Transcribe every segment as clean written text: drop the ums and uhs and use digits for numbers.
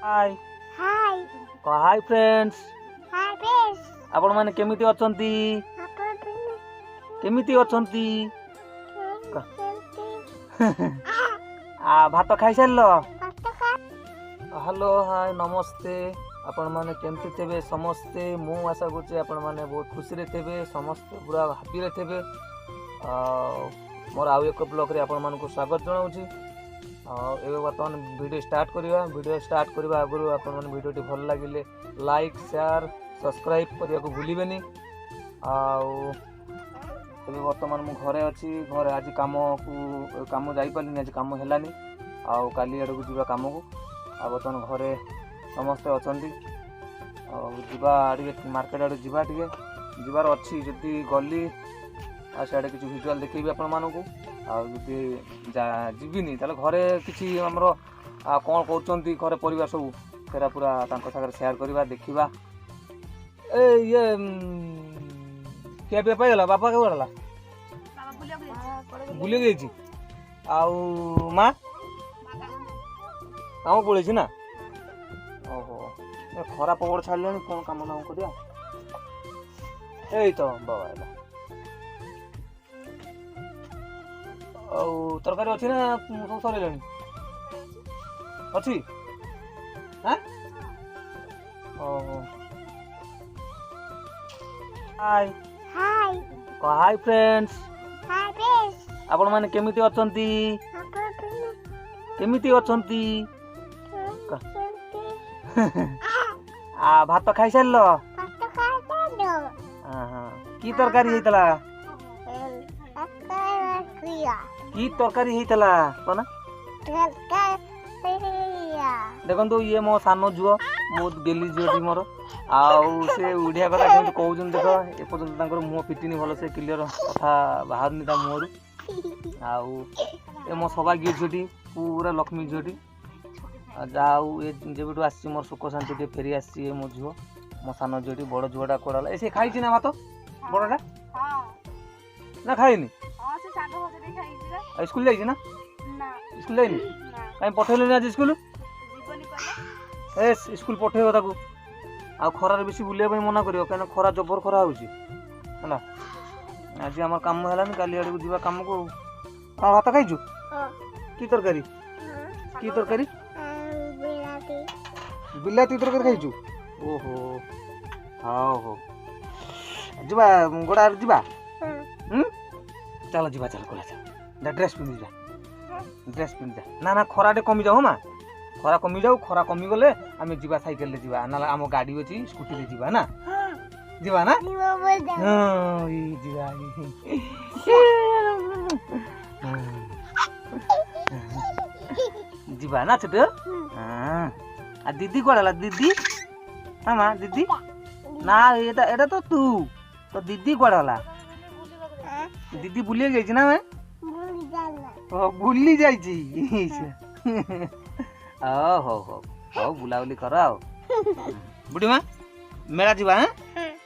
हाय हाय hi friends hi friends आपण माने केमिति अछंती केमिति अछंती भात खाई सारलो हेलो हाय नमस्ते आपण माने केमिति थेबे समस्ते मु आशा करछि आपण माने बहुत खुशी रे थेबे समस्ते पूरा हैप्पी रे थेबे मोर आउ एक ब्लॉग रे आपण मानको स्वागत जणाउछि एबे वर्तमान वीडियो स्टार्ट करबा आगु आपण माने वीडियोटी भल लागिले लाइक शेयर सब्सक्राइब करिया को भूलिबेनी एबे वर्तमान मु घरे अछि घरे आज काम जाई पालिनी आज काम हेलानी काली आड़ को जीवा काम को वर्तमान घरे समस्ते अछंती जीवा मार्केट आड़ जीवा टिके जीवार अच्छी जदि गली आड़े किसी विजुआल देखी आपण मानू आदि जीविनी ताले घरे किसी आमर कौन कर घरे परिवार सब सेरा पूरा सागर शेयर करवा देखा ये क्या पे पाइला बापा के गला बुले गई आउ माँ काम पड़े ना ओहो खरा पकड़ छाड़े कौन कम ना करिया तो बाबा तरकारी अच्छी ना सब सर अच्छी हाय हाय हाय फ्रेंड्स हाय फ्रेंड्स आपण माने केमिति अछंती केमिति अछंती भात खाई सारलो की तरकारी हेतला की तरकारी हेतला कोना देखो ये मो सान झुओ मो गेली झुओटी मोर आउ से उड़िया कथा केमति कहउछन देख ए पर्यंत तांकर मुंह फिटिनी भलो से क्लियर कथा बाहरनी ता मुहरु आउ ए मो सौभाग्य झुटी पूरा लक्ष्मी झुटी जाऊ ए जेबेटू आसी मोर सुख शांति टे फेरी आसी मो झुओ मो सान झुटी बड़ झुओटा कोडाला ए से खाइछि ना भात बड़टा हां ना खाइनी हां से साग भजा दे खाइछि स्कूल जाइछि ना ना स्कूल जाइनी काई पठेले ना आज स्कूल जीवनी पले ए स्कूल पठेबो ताकू आ खरा रे बेसी बुलिया मना करियो काना खरा जबर खरा होउछि हला आज हमर काम हलानी काली आडू जीवा काम को हां भात खाइछु हां की तरकारी बिलाती तरकारी खाइछु ओहो हां हो जीवा गोडा जीवा चलो जीवा चलो कोला जा ड्रेस पिन जा ना खराटे कमी जाओ माँ खरा कमी जाऊ खरा कमी गले आम जीवा साइकेल ले जीवा ना आम गाड़ी अच्छी स्कूटी ले जीवा ना जीवा ना जीवा ना छोटे आ दीदी कड़ा दीदी हाँ माँ दीदी ना एटा तो तू तो दीदी कड़ा दीदी बुलिए गई ना मैं बुली जाइए हो हो बुलाबुली कर बुढ़ी माँ मेला जीवा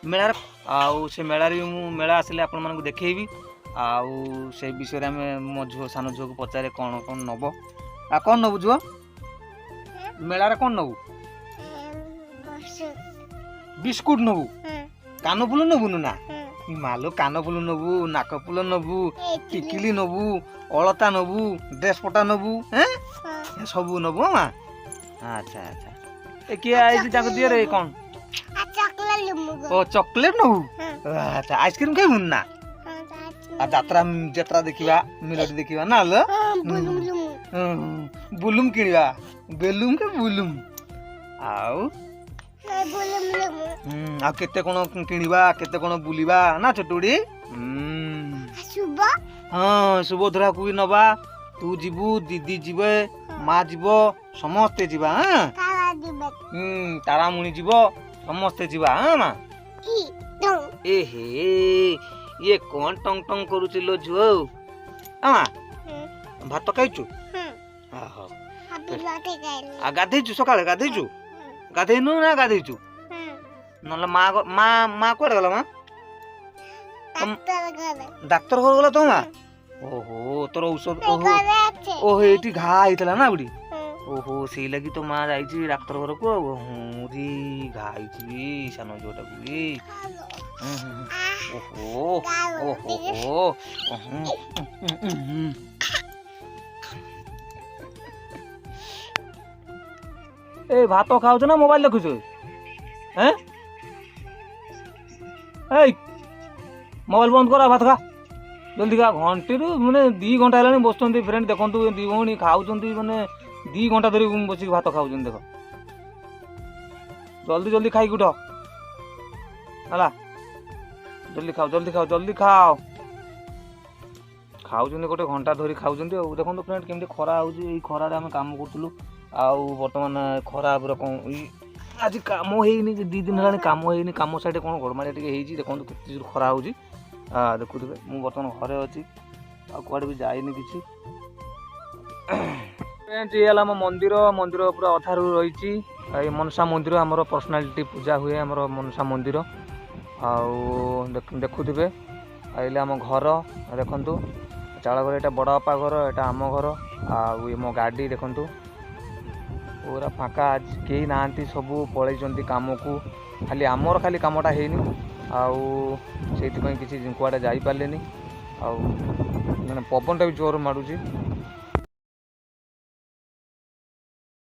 मेला आउ से मेला मेला आसिले आपण मानक देखैबी आउ से विषय में मो झुओ सान झुओ को पचारे कौन कौन नब आ कौन नबु झुओ मेला रे कौन नबु बिस्कुट नबु कान फुल नबु ना मालो कान फुल नबु नाक फुल नबु टिकिली नबु अलता नबु ड्रेस पटा नबु हैं सबू नबु माँ अच्छा अच्छा ए किया आइछि ताको दिए रे कौन ओ चॉकलेट नबु अच्छा आइसक्रीम खाइबुन ना आ यात्रा देखिबा मेलोडी देखिबा ना लो बुलुम किनिबा बेलुम के बुलुम आउ आ केते कोन किनिबा केते कोन बुलिबा ना छोटुडी हाँ सुभद्रा को भी नबा तू जीवु दीदी जीवे माँ जीव समस्ते जीवा तारा मुनि जीव समस्ते जीवा हाँ माँ ए हे ये कौन टंग टंग करूची लो झुओ माँ भात खाइछु गाधेछु सकाळे गाधेनु ना गाधेछु नले माँ कोड गला माँ डाक्टर घर गला तो माँ ओहो तोर औषध ओहो एटी घा आइतला ना बुडी ओहो से लगी तो माँ जाइए डाक्तर घर को हुरी घाई सान झीटा ओहो ओहो ए भात खाऊ ना मोबाइल देखुच हैं मोबाइल बंद कर भात खा जल्दी खा घंटे मैंने 2 घंटा है बस फ्रेंड देखो दी भौणी खाऊ मैंने 2 घंटा धरी बस भात खाऊ देख जल्दी जल्दी खाई उठ है जल्दी खाओ जल्दी खाओ जल्दी खाओ खाऊ गोटे घंटा धरी खाऊ देखो फ्रेंड केमती खरा हो खरारे आम कम करूँ आउ बर्तमान खरा पूरा कौन आज कम होनी 2 दिन है कम होनी कम साइड कौन घड़माड़िया टी देखो के खरा हो देखुए मुझे बर्तमान घरे अच्छी आड़े भी जाइनी कि ये आम मंदिर मंदिर पूरा अधारू रही मनसा मंदिर आमर पर्सनालीटी पूजा हुए आमर मनसा मंदिर आउ देखुवे आइले आम घर देखु चाल घर यहाँ बड़ बापा घर यहाँ आम घर आउ मो गाड़ी देखु पूरा फाँका आज कहीं ना सब पलैंट कम को खाली आमर खाली कमटा है आउ से किसी कुआड़े जापारे आउ मैंने पवनटा भी जोर मारूँ